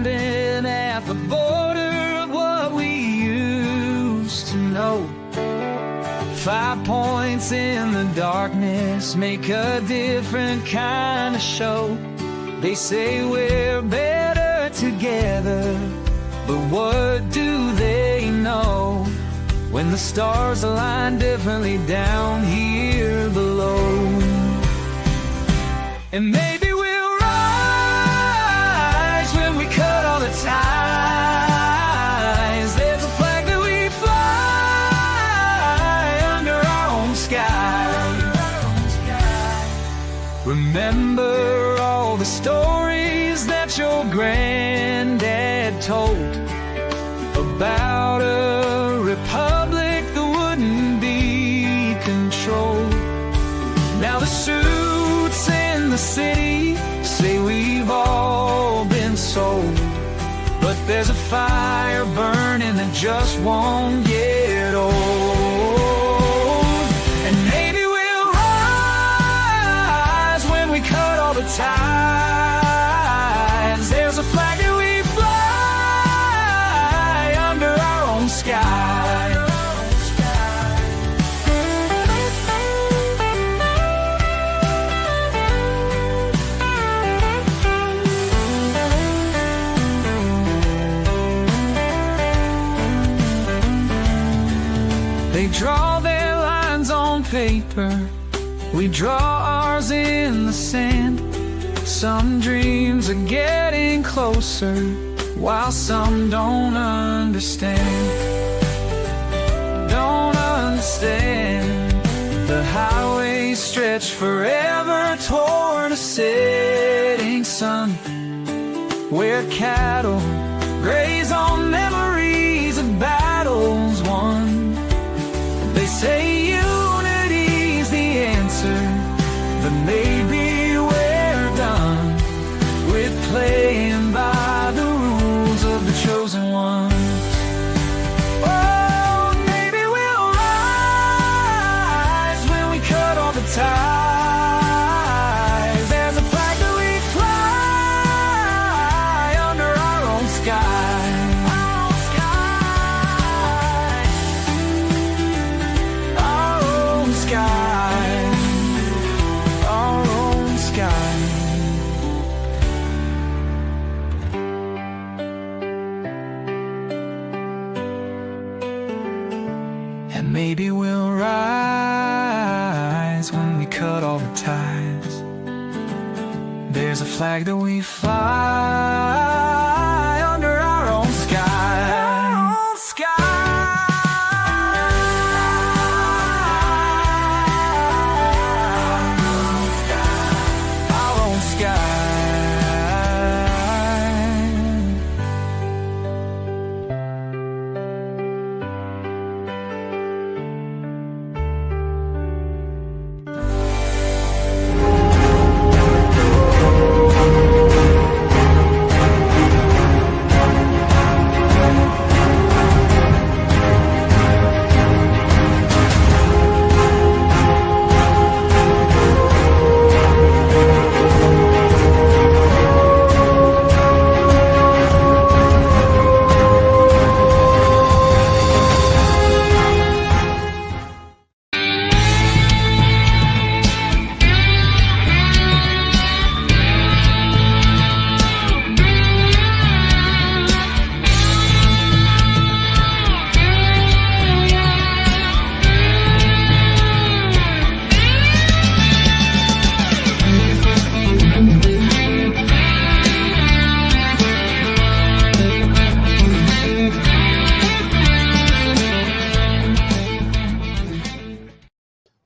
standing at the border of what we used to know. 5 points in the darkness make a different kind of show. They say we're better together, but what do they know when the stars align differently down here below? And maybe we'll rise when we cut all the ties. There's a flag that we fly under our own sky. Remember all the stories that your granddad told about a republic that wouldn't be controlled. Now the suits in the city say we've all been sold, but there's a fire burning that just won't get old. And maybe we'll rise when we cut all the ties. There's a flag that we fly under our own sky. They draw their lines on paper, we draw ours in the sand. Some dreams are getting closer, while some don't understand. Don't understand. The highways stretch forever toward a setting sun, where cattle graze on memories of battles won. They say unity's the answer, but maybe we're done with playing by the rules of the chosen ones. Oh, maybe we'll rise when we cut all the ties. There's a flag that we fly under our own sky. And maybe we'll rise when we cut all the ties. There's a flag that we fly under our own sky.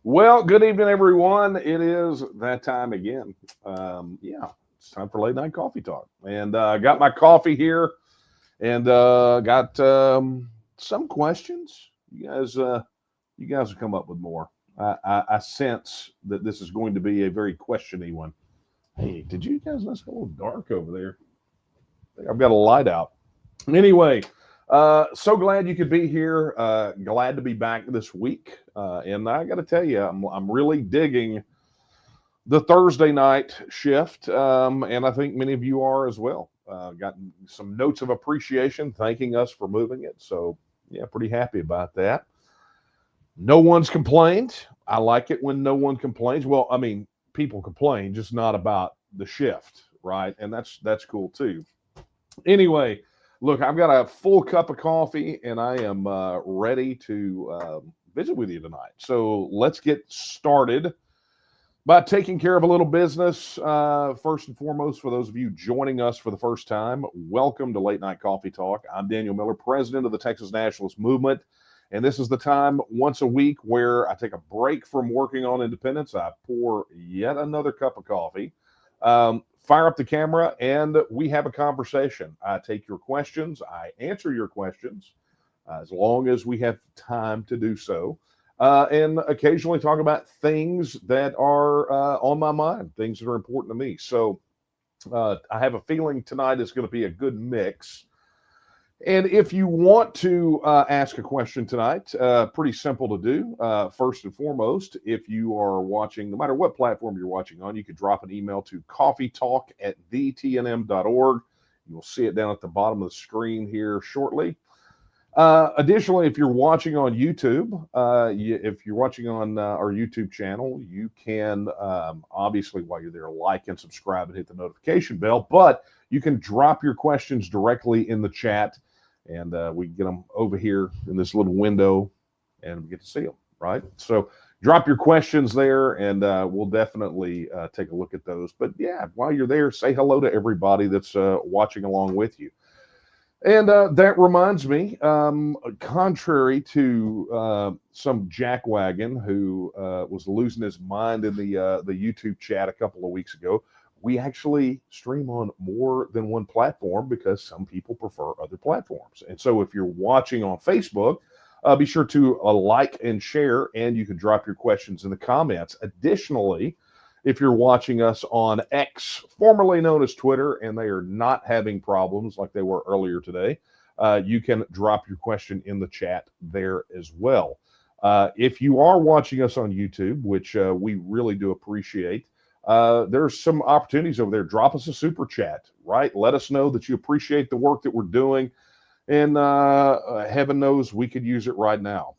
Well, good evening, everyone. It is that time again. It's time for late night coffee talk. And got my coffee here and got some questions. You guys will come up with more. I sense that this is going to be a very questiony one. Hey, did you guys notice a little dark over there? I've got a light out. Anyway, so glad you could be here. Glad to be back this week. And I got to tell you, I'm really digging the Thursday night shift. And I think many of you are as well. gotten some notes of appreciation thanking us for moving it. So yeah, pretty happy about that. No one's complained. I like it when no one complains. Well, I mean, people complain, just not about the shift, right? And that's cool too. Anyway, look, I've got a full cup of coffee and I am ready to visit with you tonight. So let's get started by taking care of a little business. First and foremost, for those of you joining us for the first time, welcome to Late Night Coffee Talk. I'm Daniel Miller, president of the Texas Nationalist Movement. And this is the time once a week where I take a break from working on independence. I pour yet another cup of coffee, fire up the camera, and we have a conversation. I take your questions. I answer your questions as long as we have time to do so. And occasionally talk about things that are on my mind, things that are important to me. So I have a feeling tonight is going to be a good mix. And if you want to ask a question tonight, pretty simple to do. First and foremost, if you are watching, no matter what platform you're watching on, you could drop an email to coffeetalk@thetnm.org. You'll see it down at the bottom of the screen here shortly. Additionally, if you're watching on YouTube, if you're watching on our YouTube channel, you can obviously, while you're there, like and subscribe and hit the notification bell. But you can drop your questions directly in the chat, and we get them over here in this little window, and we get to see them, right? So drop your questions there, and we'll definitely take a look at those. But yeah, while you're there, say hello to everybody that's watching along with you. And that reminds me, contrary to some jackwagon who was losing his mind in the YouTube chat a couple of weeks ago, we actually stream on more than one platform because some people prefer other platforms. And so if you're watching on Facebook, be sure to like and share, and you can drop your questions in the comments. Additionally, if you're watching us on X, formerly known as Twitter, and they are not having problems like they were earlier today, you can drop your question in the chat there as well. If you are watching us on YouTube, which we really do appreciate, there's some opportunities over there. Drop us a super chat, right? Let us know that you appreciate the work that we're doing, and heaven knows we could use it right now.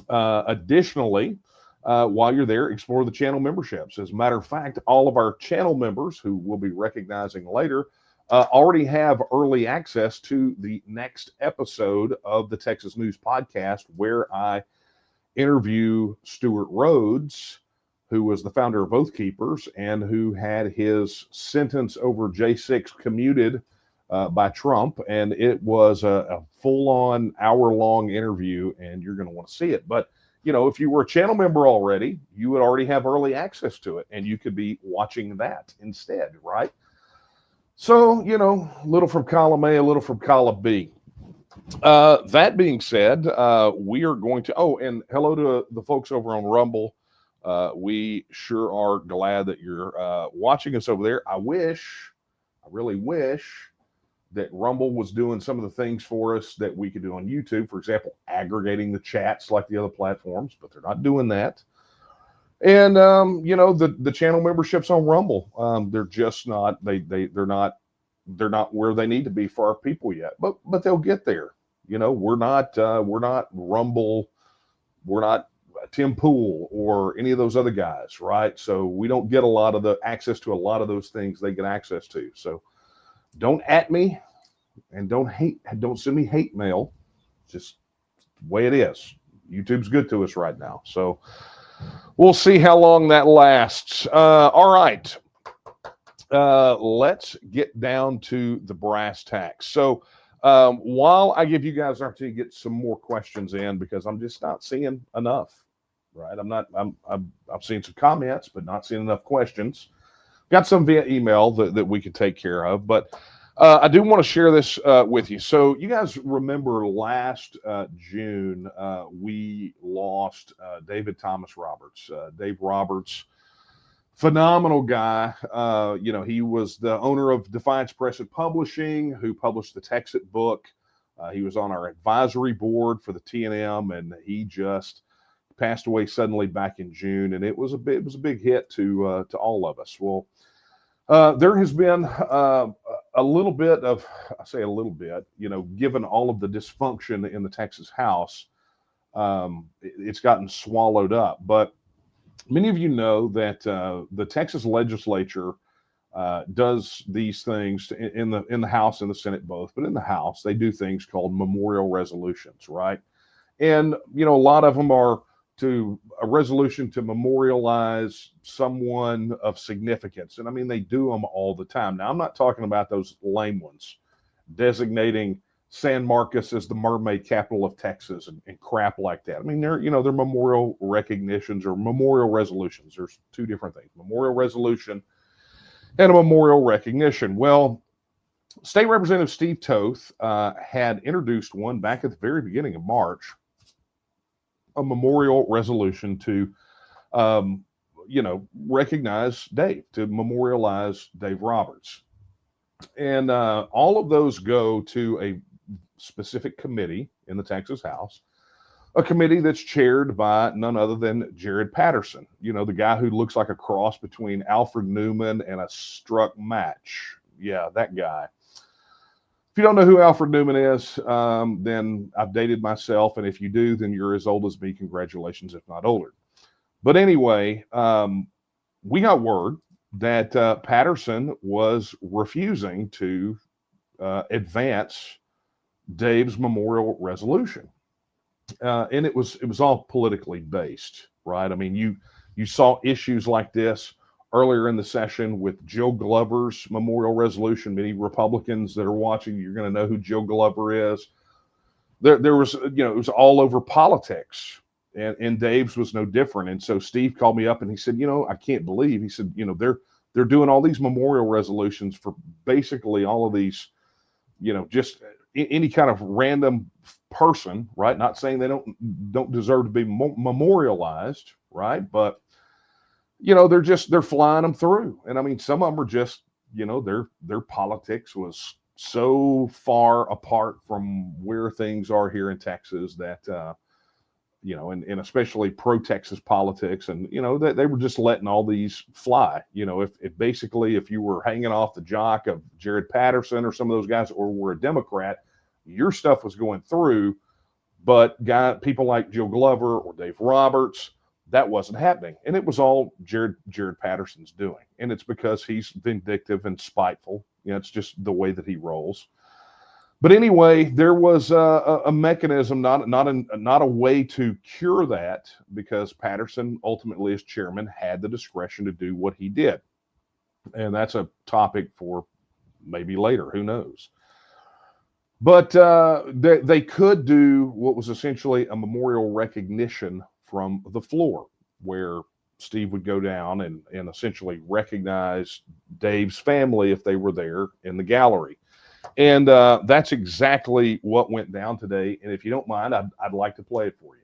Additionally, while you're there, explore the channel memberships. As a matter of fact, all of our channel members, who we'll be recognizing later, already have early access to the next episode of the Texas News Podcast, where I interview Stuart Rhodes, who was the founder of Oath Keepers and who had his sentence over J6 commuted by Trump. And it was a full-on hour-long interview, and you're going to want to see it. But you know, if you were a channel member already, you would already have early access to it, and you could be watching that instead, right? So, you know, a little from column A, a little from column B. That being said, we are going to, oh, and hello to the folks over on Rumble. We sure are glad that you're watching us over there. I really wish that Rumble was doing some of the things for us that we could do on YouTube. For example, aggregating the chats like the other platforms, but they're not doing that. And you know, the channel memberships on Rumble, they're just not they're not where they need to be for our people yet. But they'll get there. You know, we're not Rumble, we're not Tim Pool or any of those other guys, right? So we don't get a lot of the access to a lot of those things they get access to. So don't at me, and don't send me hate mail. Just the way it is. YouTube's good to us right now. So we'll see how long that lasts. All right. Let's get down to the brass tacks. So while I give you guys an opportunity to get some more questions in, because I'm just not seeing enough, right? I'm seeing some comments, but not seeing enough questions. Got some via email that we could take care of, but I do want to share this with you. So you guys remember last June, we lost David Thomas Roberts. Dave Roberts, phenomenal guy. You know, he was the owner of Defiance Press and Publishing, who published the TEXIT book. He was on our advisory board for the TNM, and he just passed away suddenly back in June, and it was a big hit to all of us. Well, there has been a little bit of, I say a little bit, given all of the dysfunction in the Texas House, it's gotten swallowed up. But many of you know that the Texas legislature does these things in the House and the Senate both, but in the House they do things called memorial resolutions, right? And a lot of them are to a resolution to memorialize someone of significance, and I mean they do them all the time. Now I'm not talking about those lame ones, designating San Marcos as the mermaid capital of Texas and crap like that. I mean they're memorial recognitions or memorial resolutions. There's two different things: memorial resolution and a memorial recognition. Well, State Representative Steve Toth had introduced one back at the very beginning of March, a memorial resolution to, recognize Dave, to memorialize Dave Roberts. And all of those go to a specific committee in the Texas House, a committee that's chaired by none other than Jared Patterson, the guy who looks like a cross between Alfred Newman and a struck match. Yeah, that guy. If you don't know who Alfred Newman is, then I've dated myself. And if you do, then you're as old as me. Congratulations, if not older. But anyway, we got word that Patterson was refusing to advance Dave's memorial resolution. And it was all politically based, right? I mean, you saw issues like this earlier in the session with Joe Glover's memorial resolution. Many Republicans that are watching, you're going to know who Joe Glover is. There was, it was all over politics, and Dave's was no different. And so Steve called me up and he said, I can't believe, he said, they're doing all these memorial resolutions for basically all of these, just any kind of random person, right? Not saying they don't deserve to be memorialized, right? But they're flying them through. And I mean, some of them are just, their politics was so far apart from where things are here in Texas that, and especially pro-Texas politics. And, they were just letting all these fly. If you were hanging off the jock of Jared Patterson or some of those guys, or were a Democrat, your stuff was going through. But people like Joe Glover or Dave Roberts, that wasn't happening. And it was all Jared Patterson's doing. And it's because he's vindictive and spiteful. It's just the way that he rolls. But anyway, there was a mechanism, not a way to cure that, because Patterson, ultimately as chairman, had the discretion to do what he did. And that's a topic for maybe later, who knows. But they could do what was essentially a memorial recognition from the floor, where Steve would go down and essentially recognize Dave's family if they were there in the gallery. And that's exactly what went down today. And if you don't mind, I'd like to play it for you.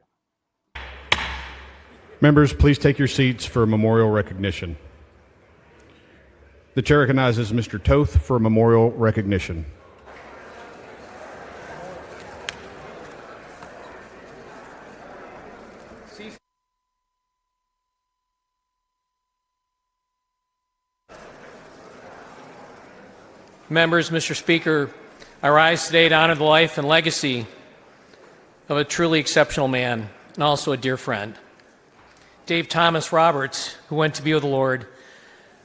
Members, please take your seats for memorial recognition. The chair recognizes Mr. Toth for memorial recognition. Members, Mr. Speaker, I rise today to honor the life and legacy of a truly exceptional man and also a dear friend, Dave Thomas Roberts, who went to be with the Lord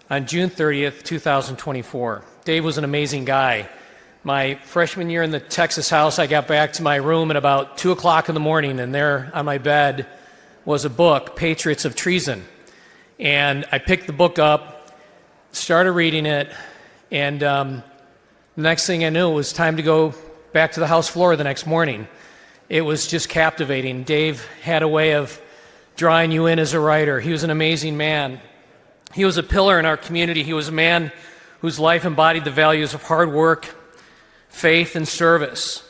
on June 30th, 2024. Dave was an amazing guy. My freshman year in the Texas House, I got back to my room at about 2 o'clock in the morning, and there on my bed was a book, Patriots of Treason. And I picked the book up, started reading it, and the next thing I knew, it was time to go back to the House floor the next morning. It was just captivating. Dave had a way of drawing you in as a writer. He was an amazing man. He was a pillar in our community. He was a man whose life embodied the values of hard work, faith, and service.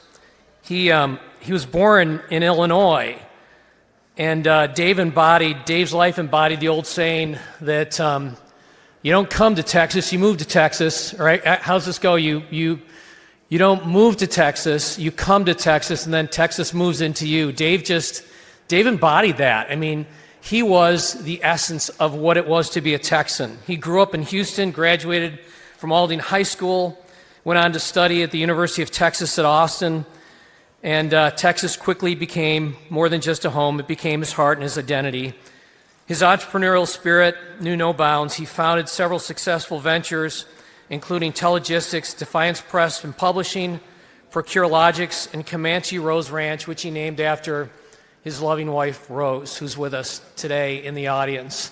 He was born in Illinois, and Dave's life embodied the old saying that you don't come to Texas, you move to Texas. All right? How's this go? You don't move to Texas, you come to Texas, and then Texas moves into you. Dave embodied that. I mean, he was the essence of what it was to be a Texan. He grew up in Houston, graduated from Aldine High School, went on to study at the University of Texas at Austin, and Texas quickly became more than just a home. It became his heart and his identity. His entrepreneurial spirit knew no bounds. He founded several successful ventures, including Telegistics, Defiance Press and Publishing, Procurologics, and Comanche Rose Ranch, which he named after his loving wife, Rose, who's with us today in the audience.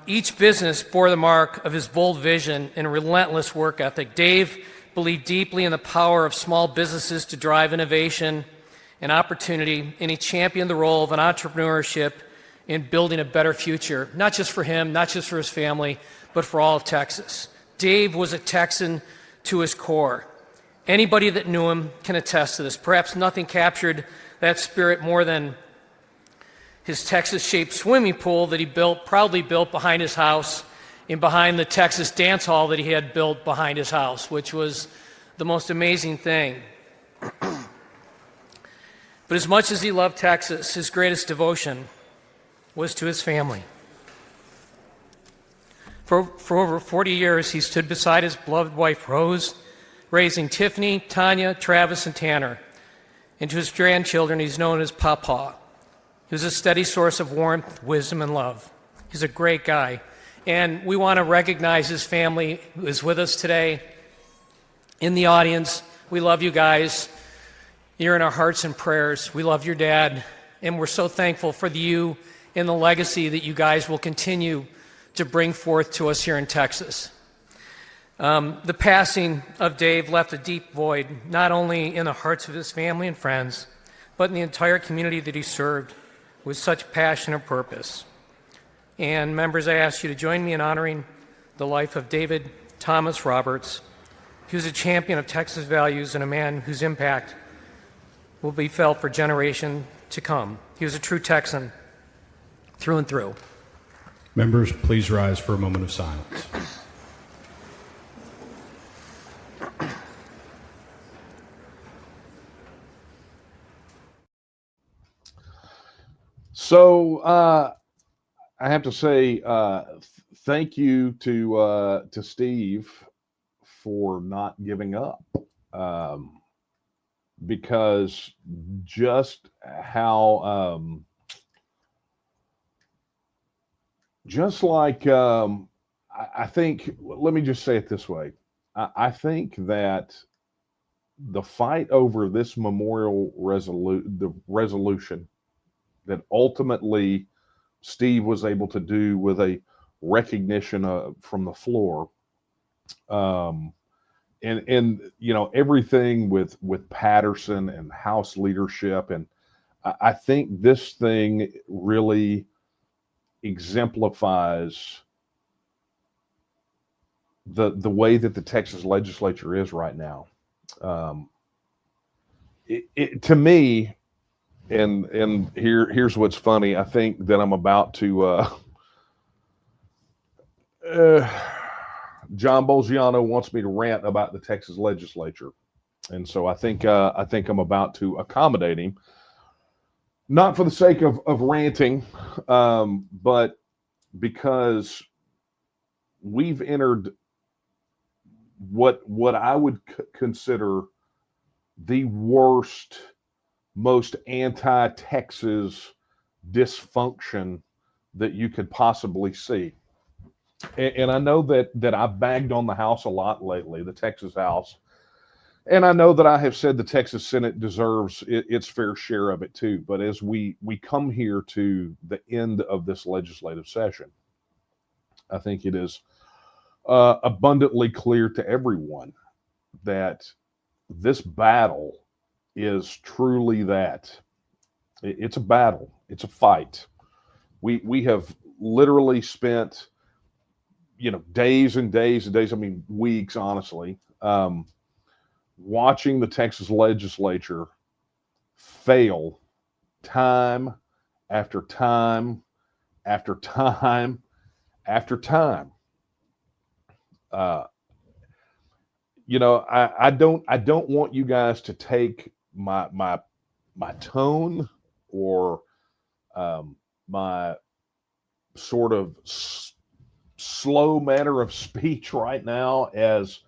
Each business bore the mark of his bold vision and relentless work ethic. Dave believed deeply in the power of small businesses to drive innovation and opportunity, and he championed the role of an entrepreneurship in building a better future, not just for him, not just for his family, but for all of Texas. Dave was a Texan to his core. Anybody that knew him can attest to this. Perhaps nothing captured that spirit more than his Texas-shaped swimming pool that he proudly built behind his house and behind the Texas dance hall that he had built behind his house, which was the most amazing thing. But as much as he loved Texas, his greatest devotion was to his family. For over 40 years, he stood beside his beloved wife, Rose, raising Tiffany, Tanya, Travis, and Tanner. And to his grandchildren, he's known as Papa. He was a steady source of warmth, wisdom, and love. He's a great guy. And we want to recognize his family who is with us today in the audience. We love you guys. You're in our hearts and prayers. We love your dad, and we're so thankful for you and the legacy that you guys will continue to bring forth to us here in Texas. The passing of Dave left a deep void, not only in the hearts of his family and friends, but in the entire community that he served with such passion and purpose. And members, I ask you to join me in honoring the life of David Thomas Roberts. He was a champion of Texas values and a man whose impact will be felt for generations to come. He was a true Texan through and through. Members, please rise for a moment of silence. So I have to say thank you to Steve for not giving up, because just how just like I think, let me just say it this way. I think that the fight over this memorial resolution that ultimately Steve was able to do with a recognition from the floor, and you know, everything with Patterson and House leadership, and I think this thing really exemplifies the way that the Texas legislature is right now. To me, and here's what's funny. I think that I'm about to John Bolgiano wants me to rant about the Texas legislature, and so I think I'm about to accommodate him, not for the sake of ranting, but because we've entered what I would consider the worst, most anti-Texas dysfunction that you could possibly see. And I know that I've bagged on the House a lot lately, the Texas House. And I know that I have said the Texas Senate deserves its fair share of it too. But as we come here to the end of this legislative session, I think it is abundantly clear to everyone that this battle is truly that. It's a battle. It's a fight. We have literally spent, days and days and days, I mean, weeks, honestly, watching the Texas legislature fail time after time after time after time. I don't want you guys to take my tone or my sort of slow manner of speech right now as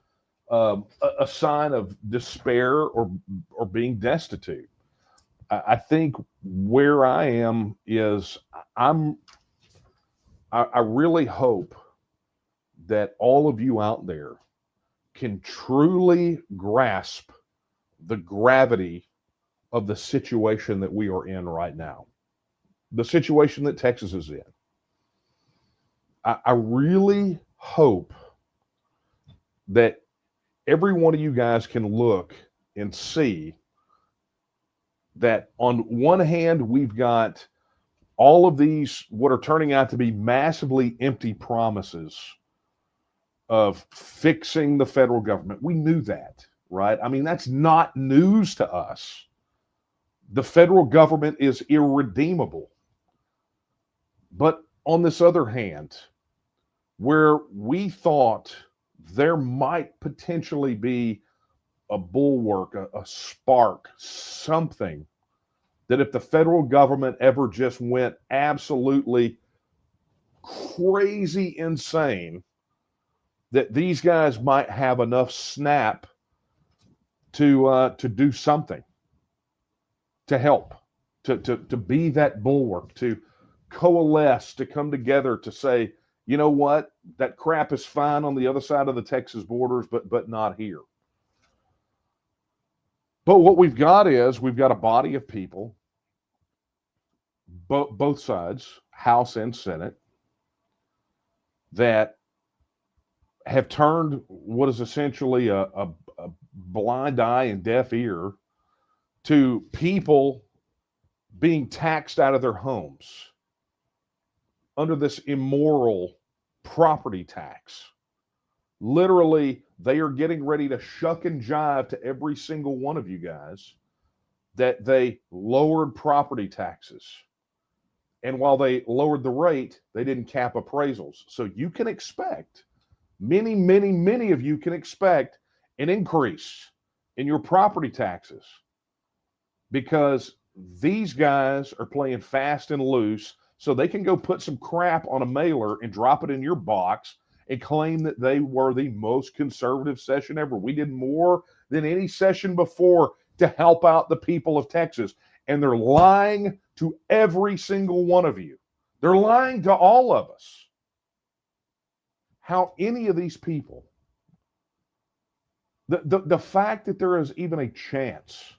a sign of despair or being destitute. I think where I am is I really hope that all of you out there can truly grasp the gravity of the situation that we are in right now, the situation that Texas is in. I really hope that every one of you guys can look and see that on one hand, we've got all of these, what are turning out to be massively empty promises of fixing the federal government. We knew that, right? I mean, that's not news to us. The federal government is irredeemable. But on this other hand, where we thought there might potentially be a bulwark, a spark, something that if the federal government ever just went absolutely crazy insane, that these guys might have enough snap to do something, to help, to be that bulwark, to coalesce, to come together, to say, you know what, that crap is fine on the other side of the Texas borders, but not here. But what we've got is we've got a body of people, both sides, House and Senate, that have turned what is essentially a blind eye and deaf ear to people being taxed out of their homes under this immoral property tax. Literally, they are getting ready to shuck and jive to every single one of you guys that they lowered property taxes. And while they lowered the rate, they didn't cap appraisals. So you can expect, many of you can expect an increase in your property taxes because these guys are playing fast and loose so they can go put some crap on a mailer and drop it in your box and claim that they were the most conservative session ever. We did more than any session before to help out the people of Texas. And they're lying to every single one of you. They're lying to all of us. How any of these people, the fact that there is even a chance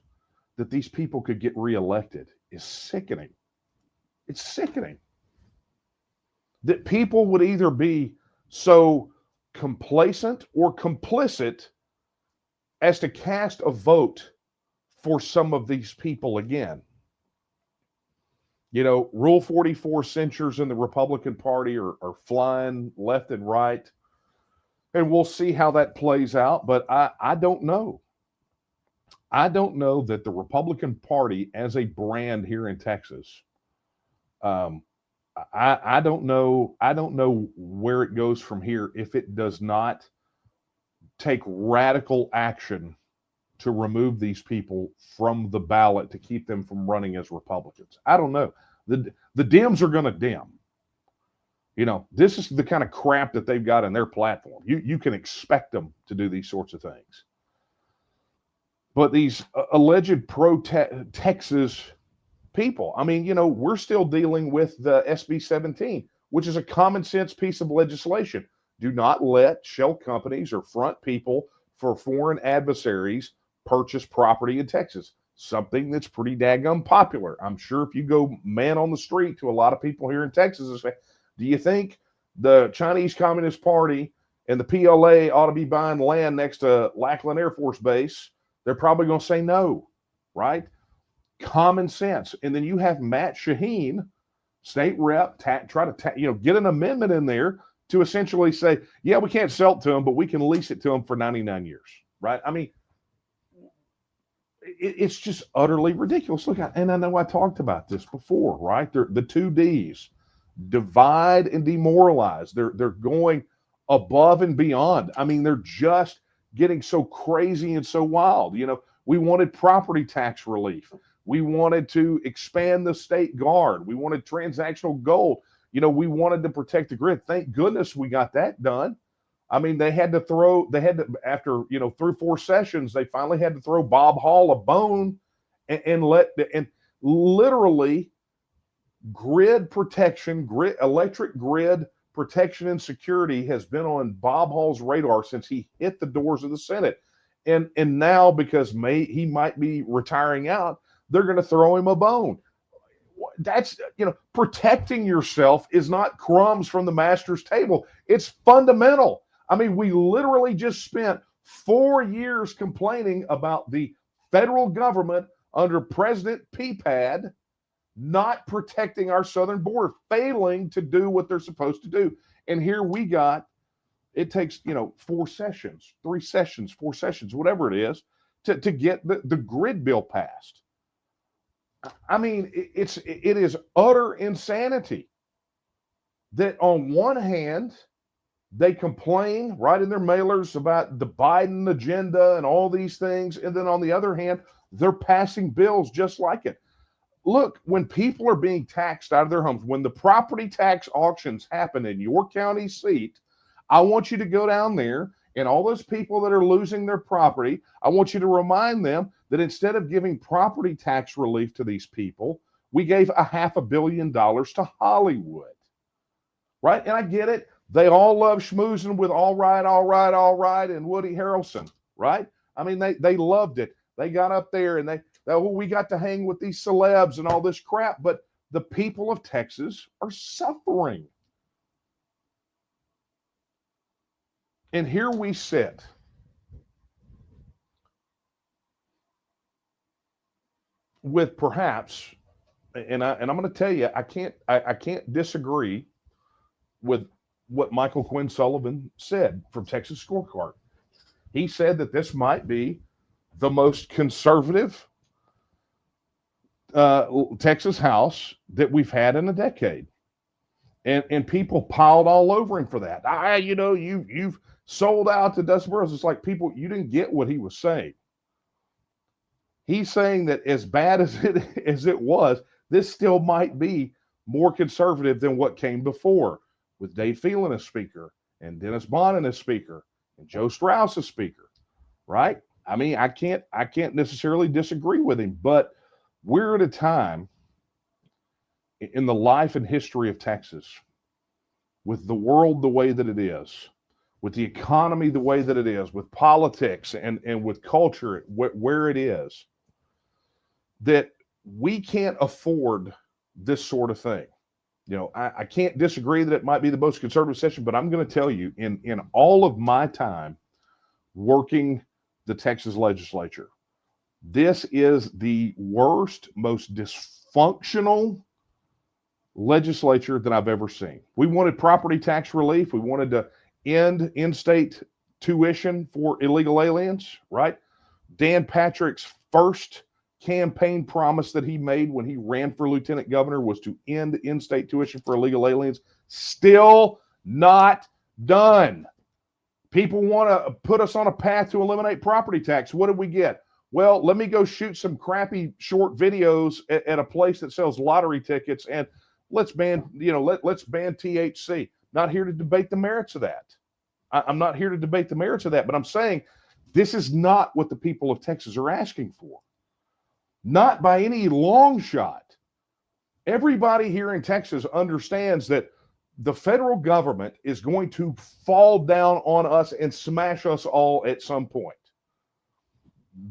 that these people could get reelected is sickening. It's sickening. That people would either be so complacent or complicit as to cast a vote for some of these people again. You know, Rule 44 censures in the Republican Party are flying left and right. And we'll see how that plays out. But I don't know. I don't know that the Republican Party as a brand here in Texas, I don't know. I don't know where it goes from here if it does not take radical action to remove these people from the ballot to keep them from running as Republicans. I don't know. The Dems are going to dim. You know, this is the kind of crap that they've got in their platform. You can expect them to do these sorts of things. But these alleged pro-Texas people, I mean, you know, we're still dealing with the SB 17, which is a common sense piece of legislation. Do not let shell companies or front people for foreign adversaries purchase property in Texas. Something that's pretty daggum popular. I'm sure if you go man on the street to a lot of people here in Texas and say, do you think the Chinese Communist Party and the PLA ought to be buying land next to Lackland Air Force Base? They're probably going to say no, right? Common sense. And then you have Matt Shaheen, state rep, try to get an amendment in there to essentially say, yeah, we can't sell it to them, but we can lease it to them for 99 years, right? I mean, it's just utterly ridiculous. Look, and I know I talked about this before, right? They're the 2 Ds, divide and demoralize. They're going above and beyond. I mean, they're just getting so crazy and so wild. You know, we wanted property tax relief. We wanted to expand the state guard. We wanted transactional gold. You know, we wanted to protect the grid. Thank goodness we got that done. I mean, after, 3 or 4 sessions, they finally had to throw Bob Hall a bone and literally electric grid protection and security has been on Bob Hall's radar since he hit the doors of the Senate. And now, because he might be retiring out, they're going to throw him a bone. That's, protecting yourself is not crumbs from the master's table. It's fundamental. I mean, we literally just spent 4 years complaining about the federal government under President Peapad not protecting our southern border, failing to do what they're supposed to do. And here we got, it takes, 4 sessions, 3 sessions, 4 sessions, whatever it is, to get the grid bill passed. I mean, it is utter insanity that on one hand, they complain right in their mailers about the Biden agenda and all these things. And then on the other hand, they're passing bills just like it. Look, when people are being taxed out of their homes, when the property tax auctions happen in your county seat, I want you to go down there, and all those people that are losing their property, I want you to remind them that instead of giving property tax relief to these people, we gave $500 million to Hollywood, right? And I get it. They all love schmoozing with all right, and Woody Harrelson, right? I mean, they loved it. They got up there and we got to hang with these celebs and all this crap, but the people of Texas are suffering. And here we sit. With perhaps, and I'm going to tell you, I can't disagree with what Michael Quinn Sullivan said from Texas Scorecard. He said that this might be the most conservative Texas House that we've had in a decade. And people piled all over him for that. You've sold out to Dustin Burrows. It's like, people, you didn't get what he was saying. He's saying that as bad as it was, this still might be more conservative than what came before, with Dave Phelan as speaker and Dennis Bonnen as speaker and Joe Strauss as speaker, right? I mean, I can't necessarily disagree with him, but we're at a time in the life and history of Texas, with the world the way that it is, with the economy the way that it is, with politics and with culture where it is, that we can't afford this sort of thing. I can't disagree that it might be the most conservative session, but I'm going to tell you, in all of my time working the Texas legislature, this is the worst, most dysfunctional legislature that I've ever seen. We wanted property tax relief. We wanted to end in-state tuition for illegal aliens, right? Dan Patrick's first campaign promise that he made when he ran for lieutenant governor was to end in-state tuition for illegal aliens. Still not done. People want to put us on a path to eliminate property tax. What did we get? Well, let me go shoot some crappy short videos at a place that sells lottery tickets, and let's ban THC. Not here to debate the merits of that. I'm not here to debate the merits of that, but I'm saying this is not what the people of Texas are asking for. Not by any long shot. Everybody here in Texas understands that the federal government is going to fall down on us and smash us all at some point.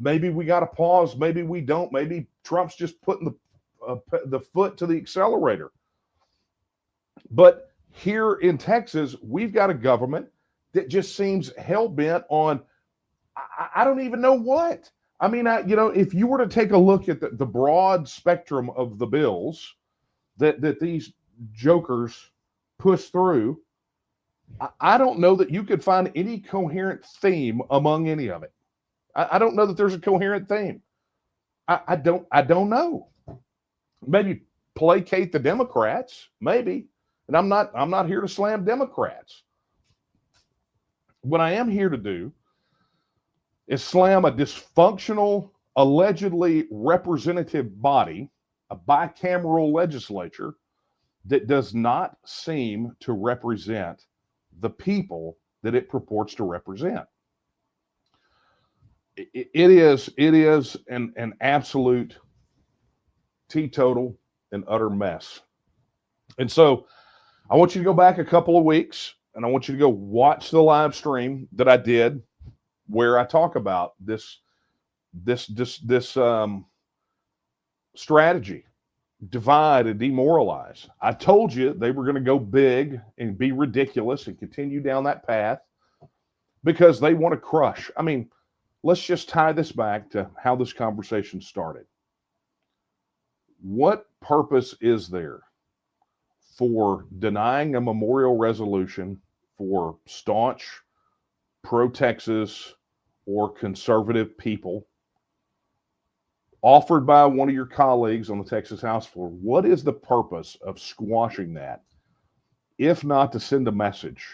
Maybe we got to pause. Maybe we don't. Maybe Trump's just putting the foot to the accelerator. But here in Texas, we've got a government that just seems hell-bent on, I don't even know what. I mean, if you were to take a look at the broad spectrum of the bills that these jokers push through, I don't know that you could find any coherent theme among any of it. I don't know that there's a coherent theme. I don't know. Maybe placate the Democrats, maybe. And I'm not here to slam Democrats. What I am here to do is slam a dysfunctional, allegedly representative body, a bicameral legislature that does not seem to represent the people that it purports to represent. It is an absolute teetotal and utter mess. And so I want you to go back a couple of weeks and I want you to go watch the live stream that I did where I talk about this strategy, divide and demoralize. I told you they were going to go big and be ridiculous and continue down that path because they want to crush. I mean, let's just tie this back to how this conversation started. What purpose is there for denying a memorial resolution for staunch pro-Texas or conservative people offered by one of your colleagues on the Texas House floor? What is the purpose of squashing that, if not to send a message,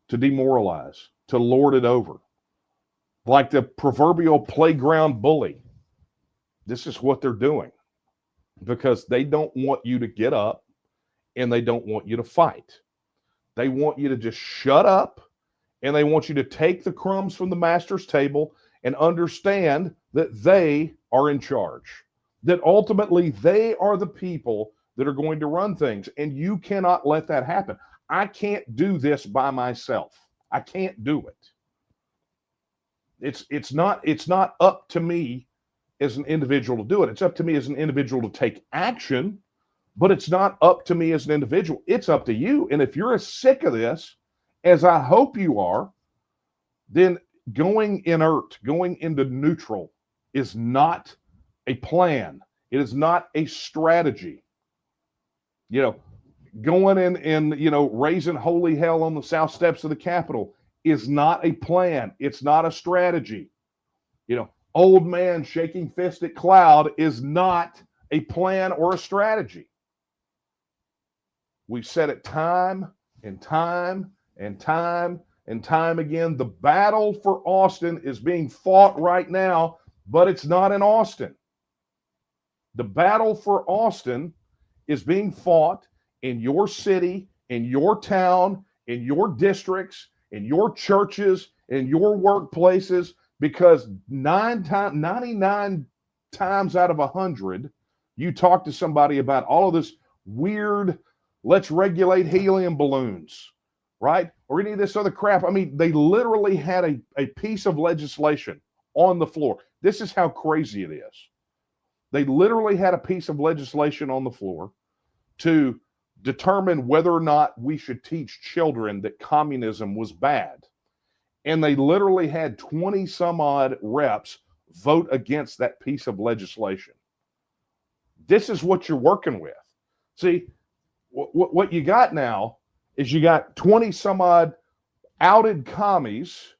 to demoralize, to lord it over? Like the proverbial playground bully. This is what they're doing because they don't want you to get up and they don't want you to fight. They want you to just shut up and they want you to take the crumbs from the master's table and understand that they are in charge, that ultimately they are the people that are going to run things, and you cannot let that happen. I can't do this by myself. I can't do it. It's not up to me as an individual to do it. It's up to me as an individual to take action, but it's not up to me as an individual. It's up to you. And if you're as sick of this as I hope you are, then going inert, going into neutral is not a plan. It is not a strategy. You know, going in and, you know, raising holy hell on the south steps of the Capitol is not a plan. It's not a strategy. You know, old man shaking fist at cloud is not a plan or a strategy. We've said it time and time and time and time again. The battle for Austin is being fought right now, but it's not in Austin. The battle for Austin is being fought in your city, in your town, in your districts, in your churches, in your workplaces, because 99 times out of 100, you talk to somebody about all of this weird, let's regulate helium balloons, right? Or any of this other crap. I mean, they literally had a piece of legislation on the floor. This is how crazy it is. They literally had a piece of legislation on the floor to determine whether or not we should teach children that communism was bad. And they literally had 20 some odd reps vote against that piece of legislation. This is what you're working with. See, what you got now is you got 20 some odd outed commies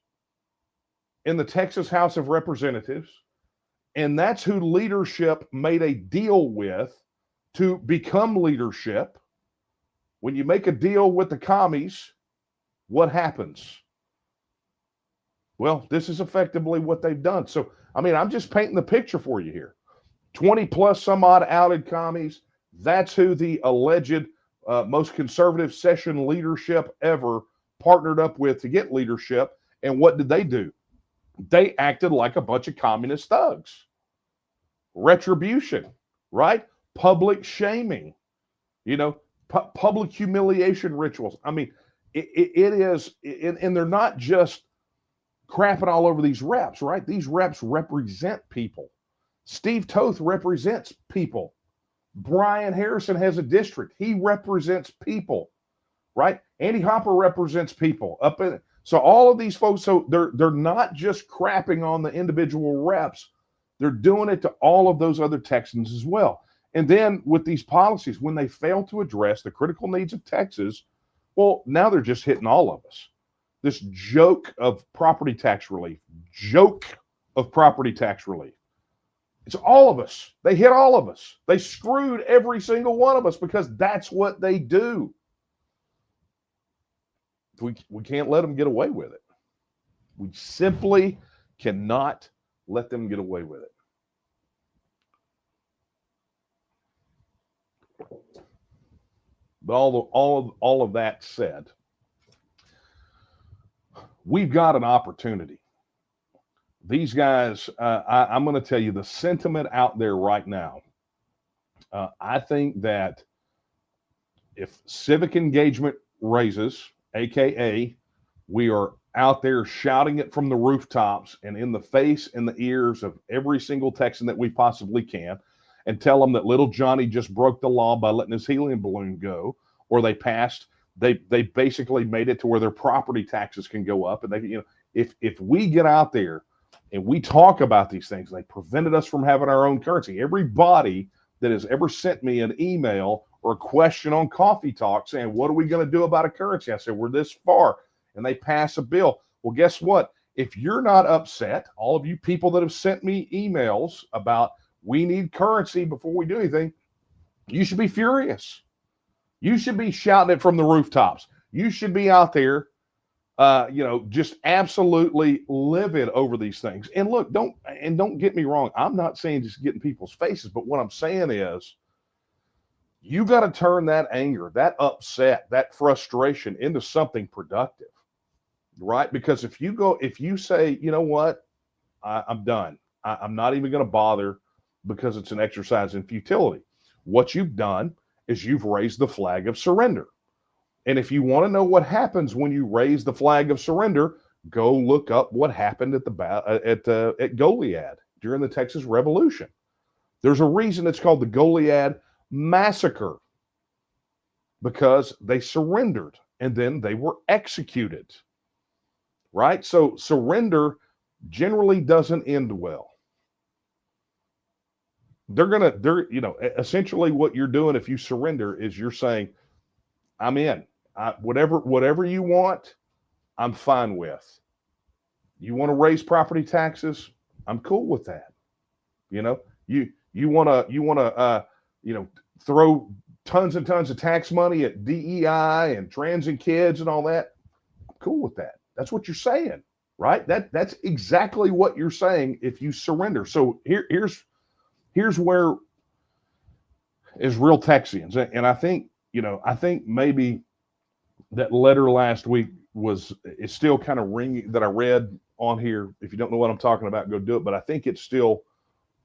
in the Texas House of Representatives, and that's who leadership made a deal with to become leadership. When you make a deal with the commies, what happens? Well, this is effectively what they've done. So, I mean, I'm just painting the picture for you here. 20 plus some odd outed commies. That's who the alleged most conservative session leadership ever partnered up with to get leadership. And what did they do? They acted like a bunch of communist thugs. Retribution, right? Public shaming, you know, public humiliation rituals. I mean, it is, and they're not just crapping all over these reps, right? These reps represent people. Steve Toth represents people. Brian Harrison has a district. He represents people, right? Andy Hopper represents people up in it. So all of these folks, so they're not just crapping on the individual reps. They're doing it to all of those other Texans as well. And then with these policies, when they fail to address the critical needs of Texas, well, now they're just hitting all of us. This joke of property tax relief, It's all of us. They hit all of us. They screwed every single one of us because that's what they do. We can't let them get away with it. We simply cannot let them get away with it. But all of that said, we've got an opportunity. These guys, I'm going to tell you the sentiment out there right now. I think that if civic engagement raises, AKA we are out there shouting it from the rooftops and in the face and the ears of every single Texan that we possibly can, and tell them that little Johnny just broke the law by letting his helium balloon go, or they basically made it to where their property taxes can go up. And they, if we get out there and we talk about these things, they prevented us from having our own currency. Everybody that has ever sent me an email or a question on Coffee Talk saying, what are we going to do about a currency? I said, we're this far. And they pass a bill. Well, guess what? If you're not upset, all of you people that have sent me emails about we need currency before we do anything, you should be furious. You should be shouting it from the rooftops. You should be out there, just absolutely livid over these things. And look, don't get me wrong. I'm not saying just get in people's faces, but what I'm saying is you got to turn that anger, that upset, that frustration into something productive, right? Because if you say, you know what, I'm done. I'm not even going to bother because it's an exercise in futility. What you've done is you've raised the flag of surrender. And if you want to know what happens when you raise the flag of surrender, go look up what happened at Goliad during the Texas Revolution. There's a reason it's called the Goliad Massacre, because they surrendered and then they were executed. Right? So surrender generally doesn't end well. Essentially what you're doing if you surrender is you're saying, I'm in. Whatever you want, I'm fine with. You want to raise property taxes? I'm cool with that. You want to throw tons and tons of tax money at DEI and trans and kids and all that? I'm cool with that. That's what you're saying, right? That's exactly what you're saying if you surrender. So here's where is real Texians. And I think maybe that letter last week is still kind of ringing that I read on here. If you don't know what I'm talking about, go do it. But I think it's still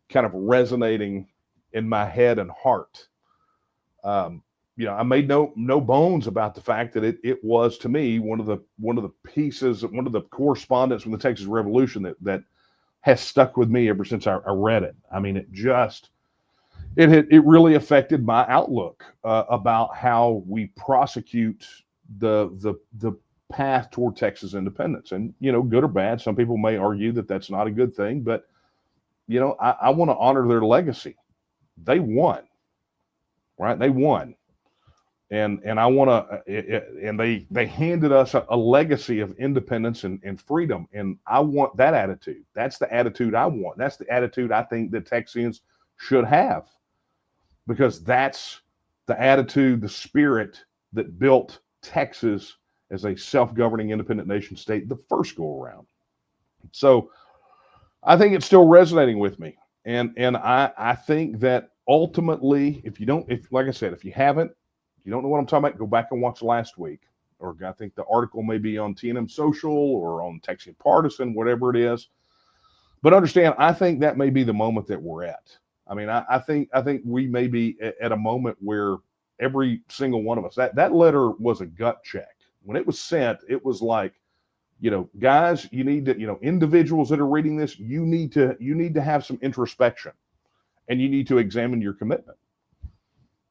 kind of resonating in my head and heart. I made no bones about the fact that it was, to me, one of the pieces, one of the correspondence from the Texas Revolution that has stuck with me ever since I read it. I mean, it really affected my outlook about how we prosecute the path toward Texas independence. And good or bad, some people may argue that that's not a good thing, but I want to honor their legacy. They won, right? They won. And I want to, and they handed us a legacy of independence and freedom. And I want that attitude. That's the attitude I want. That's the attitude I think that Texians should have, because that's the attitude, the spirit that built Texas as a self-governing independent nation state the first go around. So I think it's still resonating with me. And I think that ultimately, if you don't know what I'm talking about, go back and watch last week. Or I think the article may be on TNM Social or on Texian Partisan, whatever it is. But understand, I think that may be the moment that we're at. I mean, I think we may be at a moment where every single one of us, that letter was a gut check. When it was sent, it was like, guys, you need to, individuals that are reading this, you need to have some introspection, and you need to examine your commitment.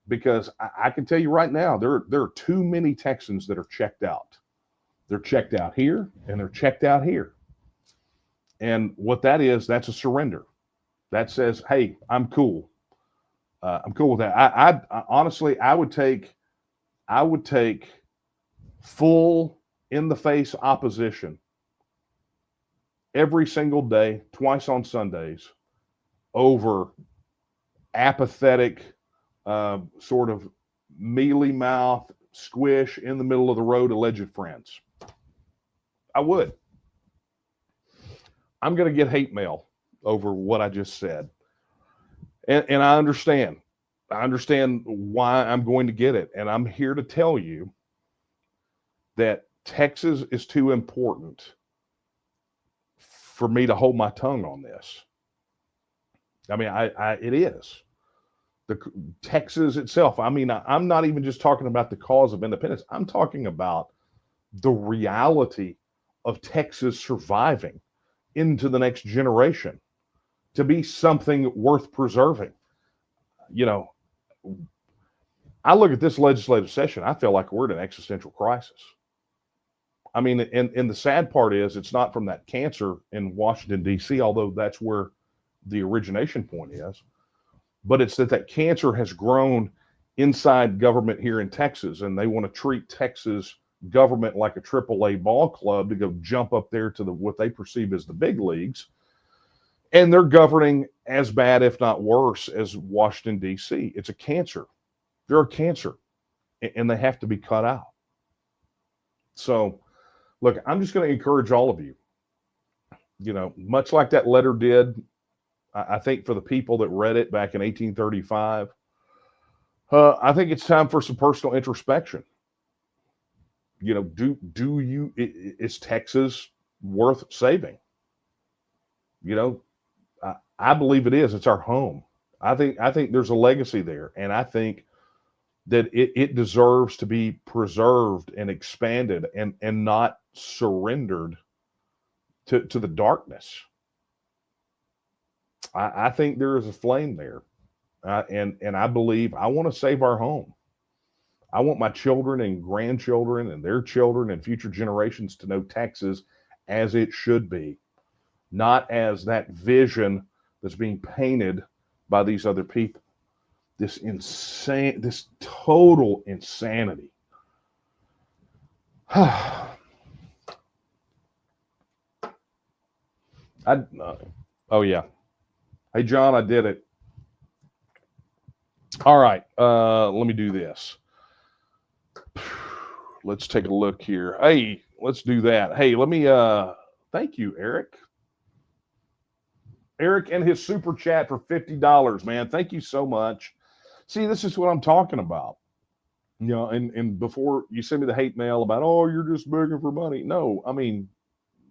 Because I can tell you right now, there are too many Texans that are checked out. They're checked out here and they're checked out here. And what that is, that's a surrender. That says, hey, I'm cool. I'm cool with that. I honestly, I would take full in-the-face opposition every single day, twice on Sundays, over apathetic, sort of mealy mouth, squish, in the middle of the road alleged friends. I would. I'm going to get hate mail over what I just said. And I understand. I understand why I'm going to get it. And I'm here to tell you that Texas is too important for me to hold my tongue on this. I mean, it is. The Texas itself. I mean, I'm not even just talking about the cause of independence. I'm talking about the reality of Texas surviving into the next generation to be something worth preserving. You know, I look at this legislative session, I feel like we're in an existential crisis. I mean, and the sad part is it's not from that cancer in Washington, D.C., although that's where the origination point is, but it's that cancer has grown inside government here in Texas, and they want to treat Texas government like a AAA ball club to go jump up there to what they perceive as the big leagues. And they're governing as bad, if not worse, as Washington, D.C. It's a cancer. They're a cancer, and they have to be cut out. So, look, I'm just going to encourage all of you, you know, much like that letter did, I think for the people that read it back in 1835, I think it's time for some personal introspection. You know, is Texas worth saving? You know, I believe it is. It's our home. I think there's a legacy there, and I think that it deserves to be preserved and expanded and not surrendered to the darkness. I think there is a flame there, and I believe I want to save our home. I want my children and grandchildren and their children and future generations to know Texas as it should be, not as that vision that's being painted by these other people. This total insanity. Oh yeah. Hey John, I did it. All right, let me do this. Let's take a look here. Hey, let's do that. Hey, let me thank you, Eric. Eric and his super chat for $50, man. Thank you so much. See, this is what I'm talking about. You know, and before you send me the hate mail about, oh, you're just begging for money. No, I mean,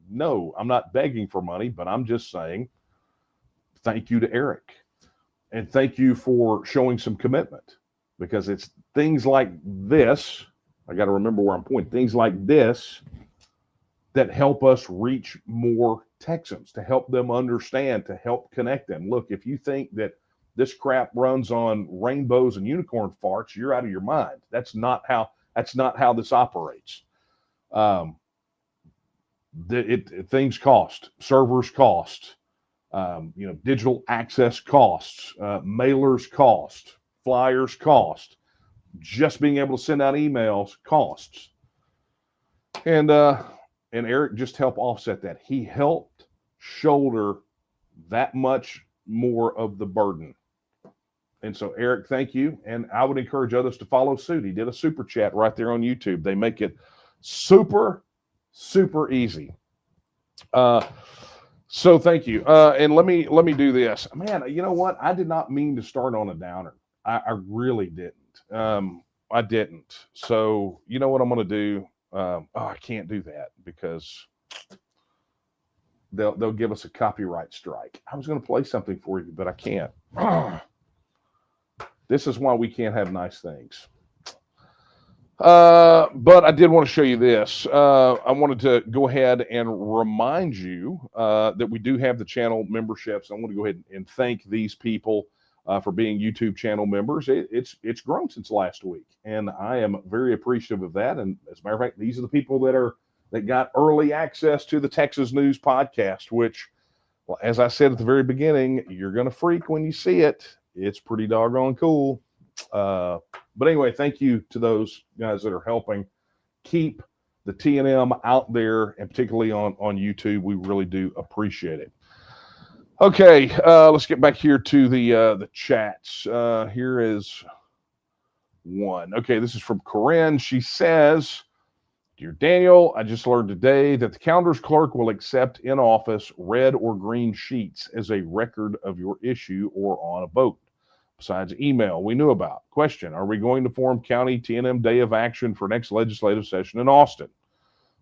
no, I'm not begging for money, but I'm just saying thank you to Eric. And thank you for showing some commitment, because it's things like this. I got to remember where I'm pointing. Things like this that help us reach more Texans, to help them understand, to help connect them. Look, if you think that this crap runs on rainbows and unicorn farts, you're out of your mind. That's not how this operates. Things cost, servers cost, you know, digital access costs, mailers cost, flyers cost, just being able to send out emails costs. And Eric just helped offset that. He helped shoulder that much more of the burden. And so, Eric, thank you. And I would encourage others to follow suit. He did a super chat right there on YouTube. They make it super, super easy. So thank you. And let me do this. Man, you know what? I did not mean to start on a downer. I really didn't. I didn't. So you know what I'm going to do? I can't do that because they'll give us a copyright strike. I was going to play something for you, but I can't. This is why we can't have nice things. But I did want to show you this. I wanted to go ahead and remind you that we do have the channel memberships. I want to go ahead and thank these people for being YouTube channel members. It's grown since last week, and I am very appreciative of that. And as a matter of fact, these are the people that got early access to the Texas News podcast, which, well, as I said at the very beginning, you're going to freak when you see it. It's pretty doggone cool. But anyway, thank you to those guys that are helping keep the TNM out there, and particularly on YouTube. We really do appreciate it. Okay, let's get back here to the chats. Here is one. Okay, this is from Corinne. She says, "Dear Daniel, I just learned today that the calendar's clerk will accept in office red or green sheets as a record of your issue or on a boat. Besides email we knew about. Question, are we going to form County TNM Day of Action for next legislative session in Austin?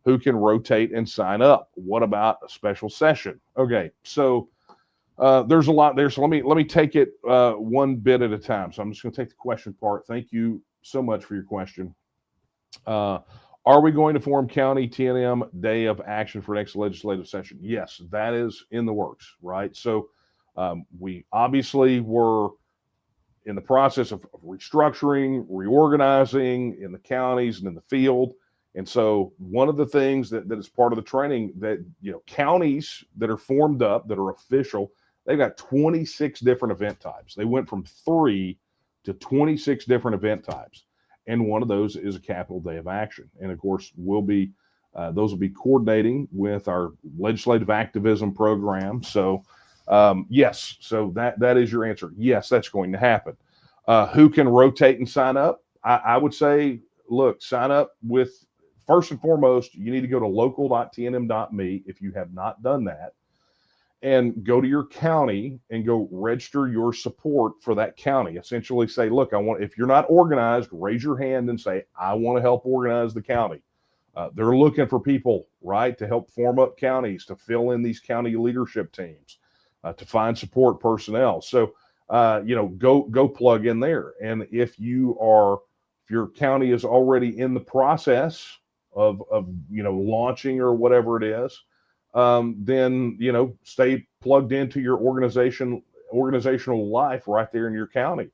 who can rotate and sign up? What about a special session? Okay, so there's a lot there. So let me take it one bit at a time. So I'm just going to take the question part. Thank you so much for your question. Are we going to form county TNM day of action for next legislative session? Yes, that is in the works, right? So we obviously were in the process of restructuring, reorganizing in the counties and in the field. And so one of the things that is part of the training that, counties that are formed up, that are official, they've got 26 different event types. They went from 3 to 26 different event types. And one of those is a capital day of action. And of course, those will be coordinating with our legislative activism program. So yes, so that is your answer. Yes, that's going to happen. Who can rotate and sign up? I would say, look, sign up with, first and foremost, you need to go to local.tnm.me if you have not done that, and go to your county and go register your support for that county. Essentially say, look, if you're not organized, raise your hand and say, I want to help organize the county. They're looking for people, right, to help form up counties, to fill in these county leadership teams, to find support personnel. So, go plug in there. And if your county is already in the process of launching or whatever it is, then stay plugged into your organizational life right there in your county.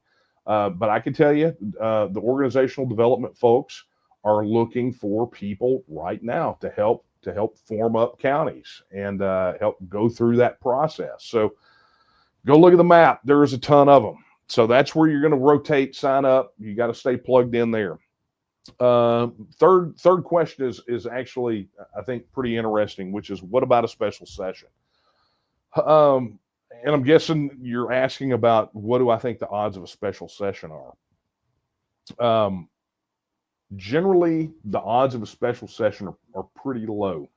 But I can tell you, the organizational development folks are looking for people right now to help form up counties and help go through that process. So go look at the map. There is a ton of them. So that's where you're going to rotate, sign up. You got to stay plugged in there. Third question is actually, I think, pretty interesting, which is, what about a special session? And I'm guessing you're asking about, what do I think the odds of a special session are? Generally, the odds of a special session are pretty low.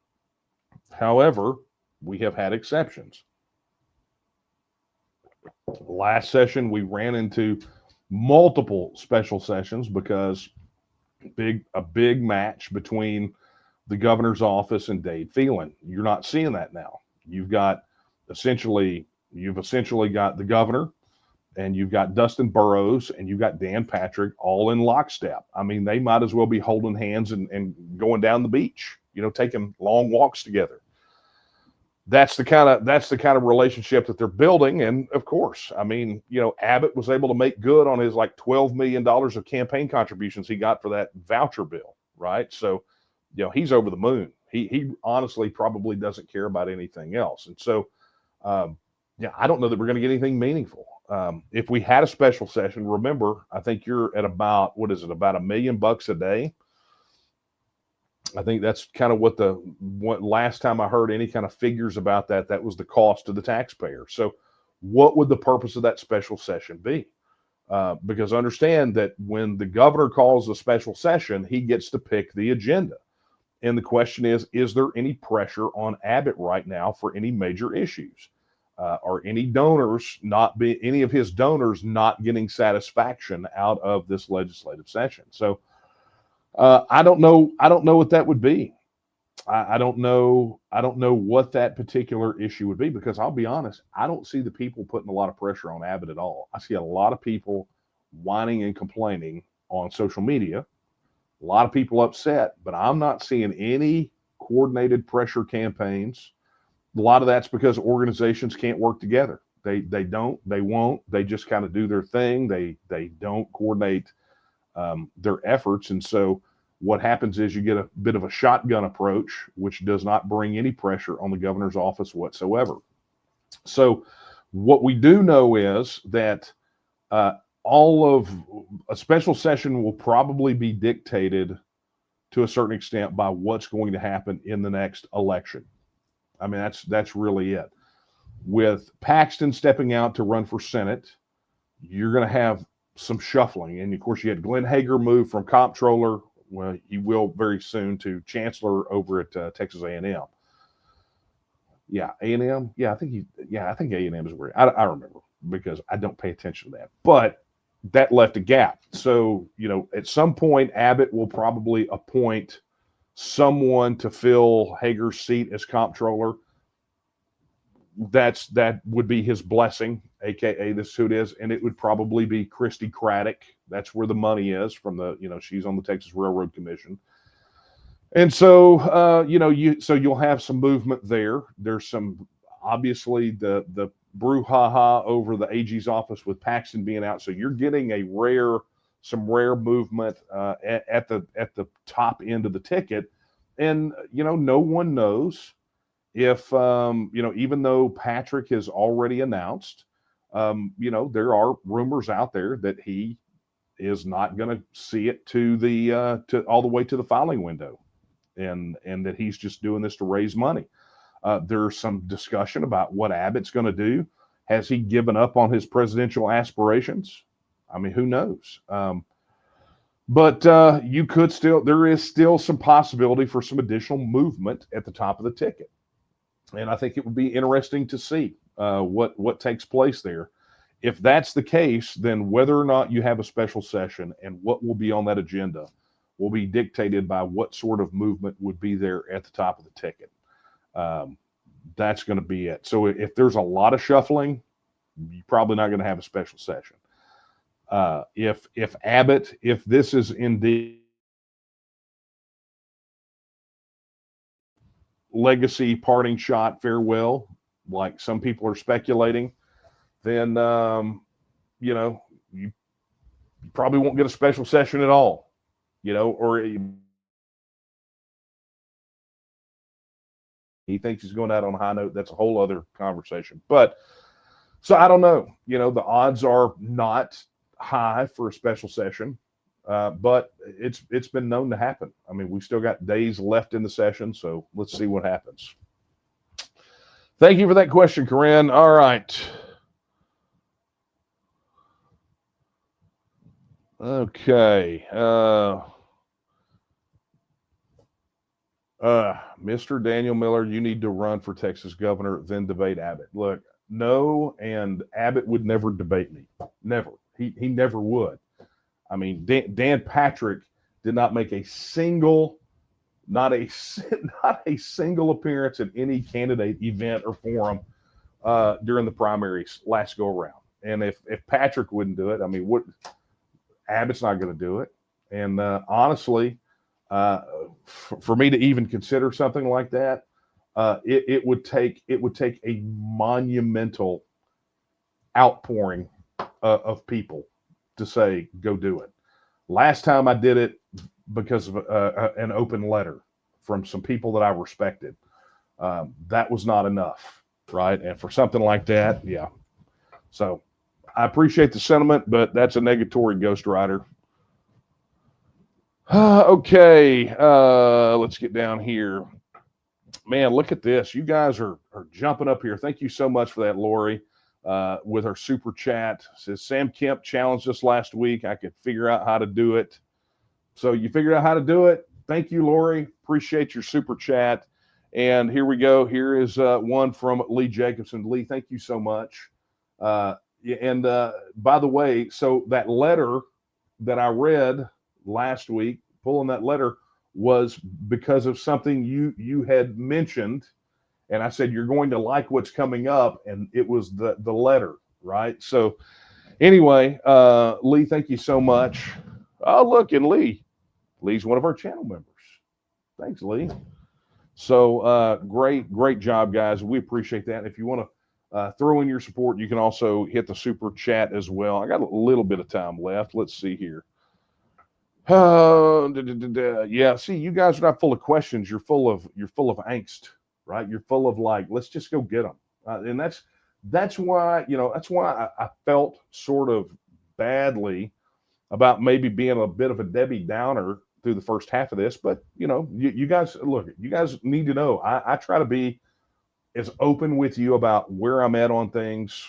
However, we have had exceptions. Last session, we ran into multiple special sessions because a big match between the governor's office and Dade Phelan. You're not seeing that now. You've essentially got the governor, and you've got Dustin Burrows, and you've got Dan Patrick all in lockstep. I mean, they might as well be holding hands and going down the beach, taking long walks together. That's the kind of relationship that they're building. And of course, I mean, Abbott was able to make good on his like $12 million of campaign contributions he got for that voucher bill, right? So, he's over the moon. He honestly probably doesn't care about anything else. And so, I don't know that we're going to get anything meaningful. If we had a special session, remember, I think you're at about about $1 million a day. I think that's kind of what last time I heard any kind of figures about that was the cost to the taxpayer. So what would the purpose of that special session be? Because understand that when the governor calls a special session, he gets to pick the agenda. And the question is there any pressure on Abbott right now for any major issues? Are any of his donors not getting satisfaction out of this legislative session? So I don't know what that would be. I don't know what that particular issue would be, because I'll be honest, I don't see the people putting a lot of pressure on Abbott at all. I see a lot of people whining and complaining on social media, a lot of people upset, but I'm not seeing any coordinated pressure campaigns. A lot of that's because organizations can't work together. They won't. They just kind of do their thing. They don't coordinate their efforts. And so what happens is you get a bit of a shotgun approach, which does not bring any pressure on the governor's office whatsoever. So what we do know is that all of a special session will probably be dictated to a certain extent by what's going to happen in the next election. I mean, that's really it. With Paxton stepping out to run for Senate, you're going to have some shuffling. And of course, you had Glenn Hager move from comptroller, well, he will very soon, to chancellor over at Texas A&M. Yeah, A&M. Yeah, I think A&M is where I remember, because I don't pay attention to that. But that left a gap. So, at some point, Abbott will probably appoint someone to fill Hager's seat as comptroller, that would be his blessing, aka this is who it is, and it would probably be Christy Craddock. That's where the money is from the, she's on the Texas Railroad Commission. And so, you'll have some movement there. There's some, obviously, the brouhaha over the AG's office with Paxton being out. So you're getting some rare movement at the top end of the ticket. And, no one knows if, even though Patrick has already announced, there are rumors out there that he is not going to see it to all the way to the filing window. And that he's just doing this to raise money. There's some discussion about what Abbott's going to do. Has he given up on his presidential aspirations? I mean, who knows? But there is still some possibility for some additional movement at the top of the ticket. And I think it would be interesting to see what takes place there. If that's the case, then whether or not you have a special session and what will be on that agenda will be dictated by what sort of movement would be there at the top of the ticket. That's going to be it. So if there's a lot of shuffling, you're probably not going to have a special session. If Abbott, if this is indeed legacy parting shot farewell, like some people are speculating, then you probably won't get a special session at all. Or he thinks he's going out on a high note. That's a whole other conversation. But so I don't know. The odds are not high for a special session, but it's been known to happen. I mean, we've still got days left in the session, so let's see what happens. Thank you for that question, Corinne. All right. Okay. Mr. Daniel Miller, you need to run for Texas governor, then debate Abbott. Look, no, and Abbott would never debate me. Never. He never would. I mean, Dan Patrick did not make a single appearance at any candidate event or forum during the primaries last go around. And if Patrick wouldn't do it, I mean, Abbott's not going to do it. And honestly, for me to even consider something like that, it would take a monumental outpouring of people to say, go do it. Last time I did it because of an open letter from some people that I respected. That was not enough, right? And for something like that, yeah. So I appreciate the sentiment, but that's a negatory ghostwriter. Okay, let's get down here. Man, look at this. You guys are jumping up here. Thank you so much for that, Lori, with our super chat. It says, Sam Kemp challenged us last week. I could figure out how to do it. So you figured out how to do it. Thank you, Lori. Appreciate your super chat. And here we go. Here is one from Lee Jacobson. Lee, thank you so much. And by the way, so that letter that I read last week, pulling that letter, was because of something you had mentioned, and I said you're going to like what's coming up, and it was the letter, right? So anyway, Lee, thank you so much. Oh, look, and Lee's one of our channel members. Thanks, Lee. So great job, guys. We appreciate that. If you want to throw in your support, you can also hit the super chat as well. I got a little bit of time left. Let's see here. Yeah, see, you guys are not full of questions. You're full of angst, right? You're full of like, let's just go get them. And that's why I felt sort of badly about maybe being a bit of a Debbie Downer through the first half of this. But you guys, look, you guys need to know I try to be as open with you about where I'm at on things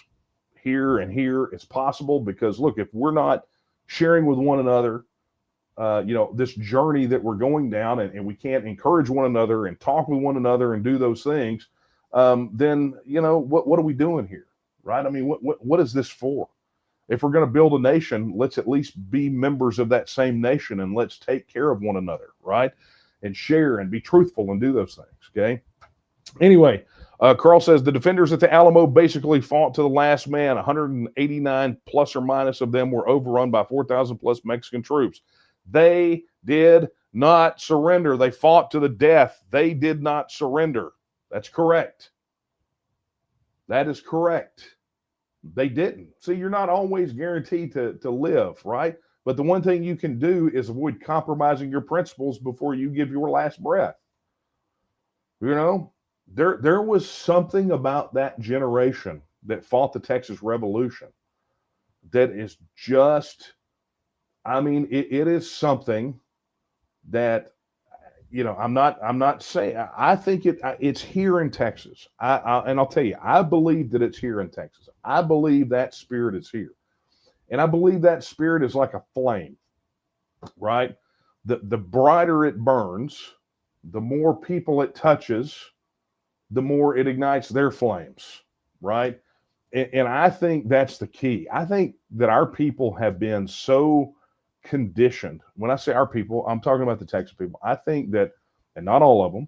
here as possible, because look, if we're not sharing with one another this journey that we're going down, and we can't encourage one another and talk with one another and do those things, then what are we doing here, right? I mean, what is this for? If we're going to build a nation, let's at least be members of that same nation, and let's take care of one another, right? and share and be truthful and do those things. Okay. Anyway, Carl says the defenders at the Alamo basically fought to the last man. 189 plus or minus of them were overrun by 4,000 plus Mexican troops. They did not surrender. They fought to the death. They did not surrender. That's correct. That is correct. They didn't. See, you're not always guaranteed to live, right? But the one thing you can do is avoid compromising your principles before you give your last breath. You know, there was something about that generation that fought the Texas Revolution that is just, I mean, it is something that, you know, I'm not saying, I think it's here in Texas. And I'll tell you, I believe that it's here in Texas. I believe that spirit is here. And I believe that spirit is like a flame, right? The brighter it burns, the more people it touches, the more it ignites their flames, right? And I think that's the key. I think that our people have been so conditioned. When I say our people, I'm talking about the Texas people. I think that, and not all of them,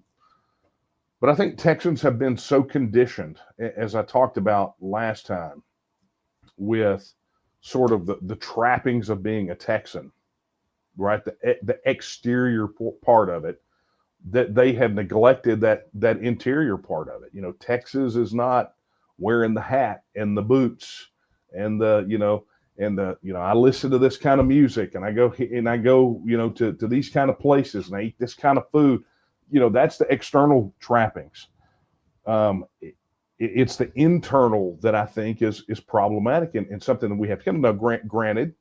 but I think Texans have been so conditioned, as I talked about last time, with sort of the trappings of being a Texan, right? The exterior part of it, that they have neglected that interior part of it. You know, Texas is not wearing the hat and the boots and I listen to this kind of music and I go, you know, to these kind of places and I eat this kind of food. You know, that's the external trappings. It's the internal that I think is problematic and something that we have to know. Granted,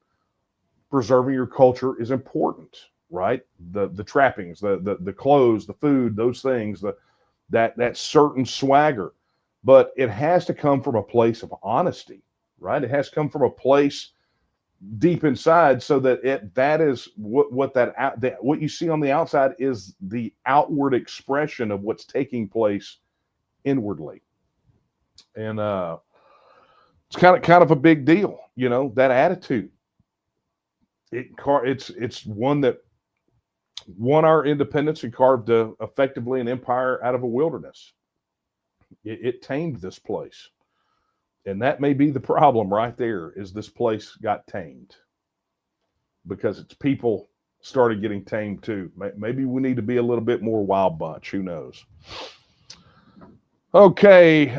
preserving your culture is important, right? The trappings, the clothes, the food, those things, that certain swagger, but it has to come from a place of honesty, right? It has to come from a place deep inside, so that that is what you see on the outside is the outward expression of what's taking place inwardly, and it's kind of a big deal, you know, that attitude. It's one that won our independence and carved effectively an empire out of a wilderness. It tamed this place. And that may be the problem right there, is this place got tamed because its people started getting tamed too. Maybe we need to be a little bit more wild bunch. Who knows? Okay,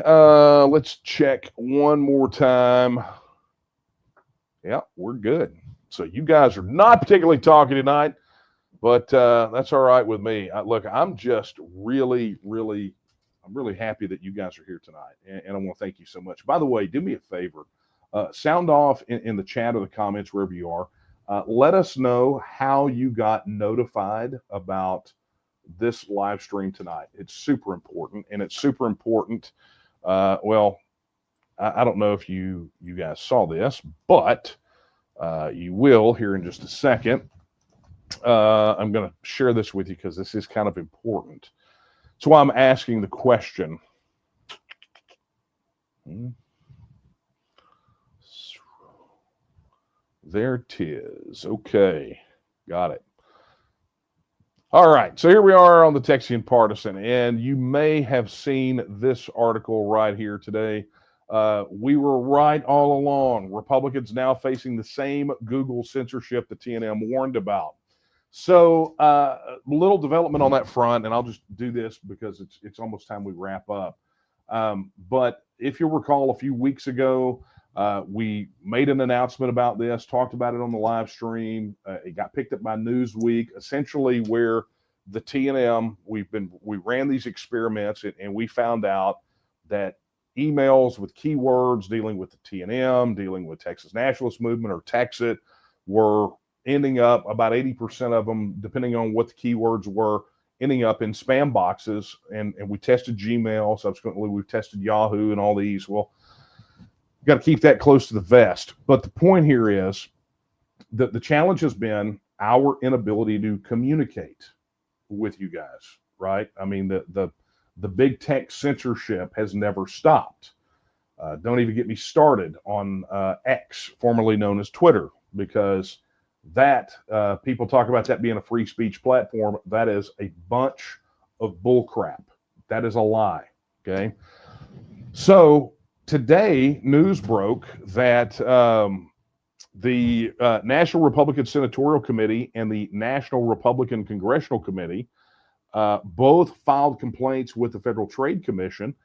let's check one more time. Yeah, we're good. So you guys are not particularly talking tonight, but that's all right with me. Look, I'm just really happy that you guys are here tonight, and I want to thank you so much. By the way, do me a favor, sound off in the chat or the comments, wherever you are. Let us know how you got notified about this live stream tonight. It's super important, and it's super important. Well, I don't know if you guys saw this, but you will here in just a second. I'm going to share this with you because this is kind of important. That's why I'm asking the question. There it is. Okay, got it. All right, so here we are on the Texian Partisan, and you may have seen this article right here today. We were right all along. Republicans now facing the same Google censorship the TNM warned about. So little development on that front, and I'll just do this because it's almost time we wrap up. But if you'll recall, a few weeks ago, we made an announcement about this, talked about it on the live stream. It got picked up by Newsweek, essentially where the TNM, we ran these experiments and we found out that emails with keywords dealing with the TNM, dealing with Texas Nationalist Movement or TEXIT, were ending up, about 80% of them, depending on what the keywords were, ending up in spam boxes. And we tested Gmail. Subsequently, we've tested Yahoo and all these. Well, you've got to keep that close to the vest. But the point here is that the challenge has been our inability to communicate with you guys, right? I mean, the big tech censorship has never stopped. Don't even get me started on X, formerly known as Twitter, because that people talk about that being a free speech platform. That is a bunch of bull crap. That is a lie. Okay. So today, news broke that the National Republican Senatorial Committee and the National Republican Congressional Committee both filed complaints with the Federal Trade Commission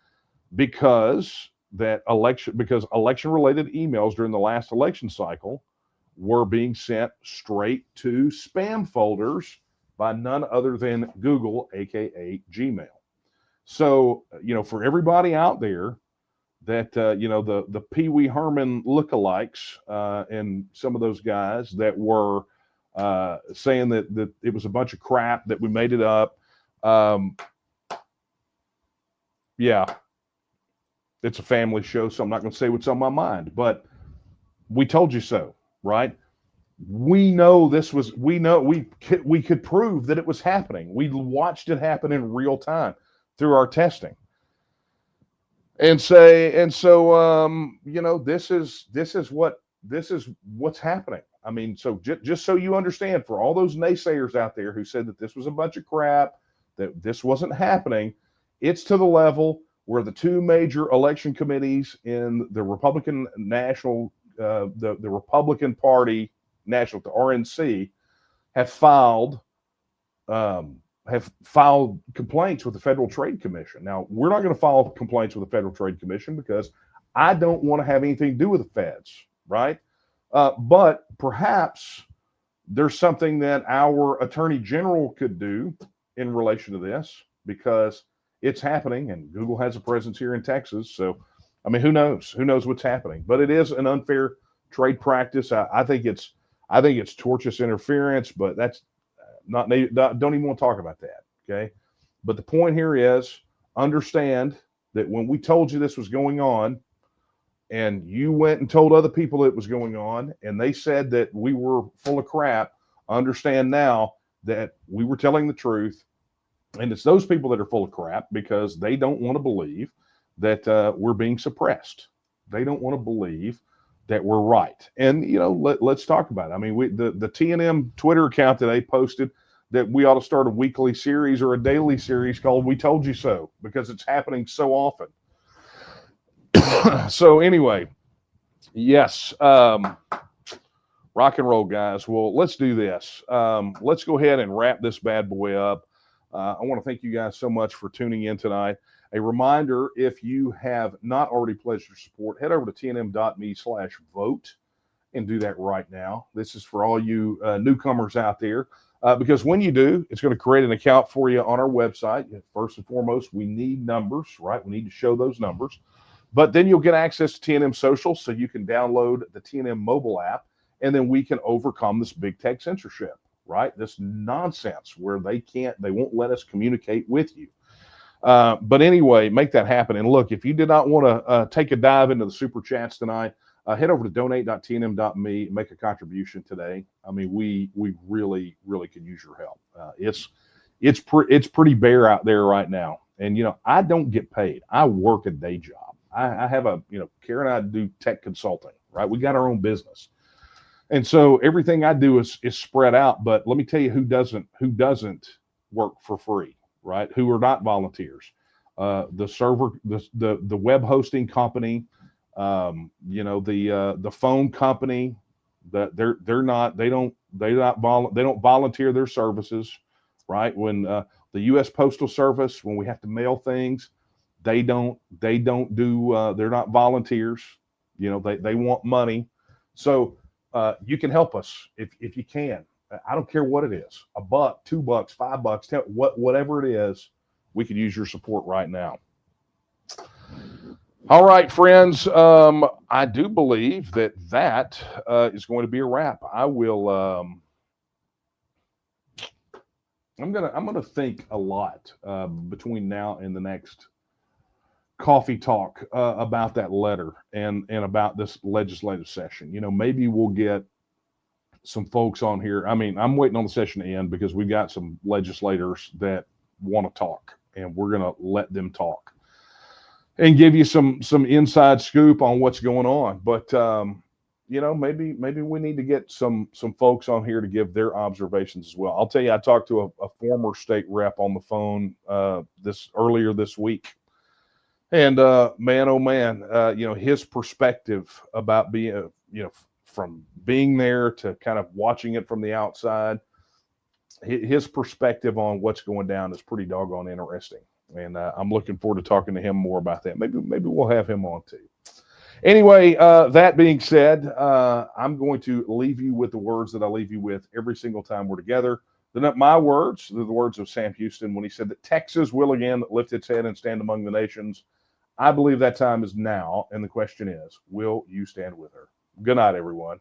because election-related emails during the last election cycle were being sent straight to spam folders by none other than Google, aka Gmail. So, for everybody out there that, the Pee Wee Herman lookalikes and some of those guys that were saying that it was a bunch of crap, that we made it up. Yeah, it's a family show, so I'm not going to say what's on my mind, but we told you so, right? We know we could prove that it was happening. We watched it happen in real time through our testing. And so this is what's happening. I mean, so just so you understand, for all those naysayers out there who said that this was a bunch of crap, that this wasn't happening, it's to the level where the two major election committees in the Republican National, the Republican Party National, the RNC, have filed complaints with the Federal Trade Commission. Now, we're not going to file complaints with the Federal Trade Commission because I don't want to have anything to do with the feds, right? But perhaps there's something that our Attorney General could do in relation to this, because it's happening, and Google has a presence here in Texas. So, I mean, who knows? Who knows what's happening? But it is an unfair trade practice. I think it's tortious interference, but that's don't even want to talk about that. Okay. But the point here is, understand that when we told you this was going on, and you went and told other people it was going on, and they said that we were full of crap, understand now that we were telling the truth. And it's those people that are full of crap because they don't want to believe that we're being suppressed. They don't want to believe that we're right. And, let's talk about it. I mean, the TNM Twitter account today posted that we ought to start a weekly series or a daily series called We Told You So, because it's happening so often. So anyway, yes, rock and roll, guys. Well, let's do this. Let's go ahead and wrap this bad boy up. I want to thank you guys so much for tuning in tonight. A reminder, if you have not already pledged your support, head over to tnm.me/vote and do that right now. This is for all you newcomers out there, because when you do, it's going to create an account for you on our website. First and foremost, we need numbers, right? We need to show those numbers. But then you'll get access to TNM Social, so you can download the TNM mobile app, and then we can overcome this big tech censorship, right? This nonsense where they won't let us communicate with you. But anyway, make that happen. And look, if you did not want to take a dive into the super chats tonight, head over to donate.tnm.me and make a contribution today. I mean, we really, really could use your help. It's pretty bare out there right now. And, I don't get paid. I work a day job. I have Karen and I do tech consulting, right? We got our own business. And so everything I do is spread out. But let me tell you who doesn't work for free, right? Who are not volunteers. The server, the web hosting company, the phone company, that they don't volunteer their services, right? When the U.S. Postal Service, when we have to mail things, they don't do, they're not volunteers. They want money. So you can help us if you can. I don't care what it is, $1, $2, $5, $10, whatever it is, we could use your support right now. All right, friends. I do believe that is going to be a wrap. I will. I'm gonna think a lot between now and the next coffee talk about that letter and about this legislative session. Maybe we'll get some folks on here. I mean, I'm waiting on the session to end because we've got some legislators that want to talk, and we're going to let them talk and give you some inside scoop on what's going on. But maybe we need to get some folks on here to give their observations as well. I'll tell you, I talked to a former state rep on the phone earlier this week, and man, oh man, his perspective about being, from being there to kind of watching it from the outside, his perspective on what's going down is pretty doggone interesting, and I'm looking forward to talking to him more about that. Maybe we'll have him on too. Anyway, that being said, I'm going to leave you with the words that I leave you with every single time we're together. They're not my words. They're the words of Sam Houston when he said that Texas will again lift its head and stand among the nations. I believe that time is now, and the question is, will you stand with her? Good night, everyone.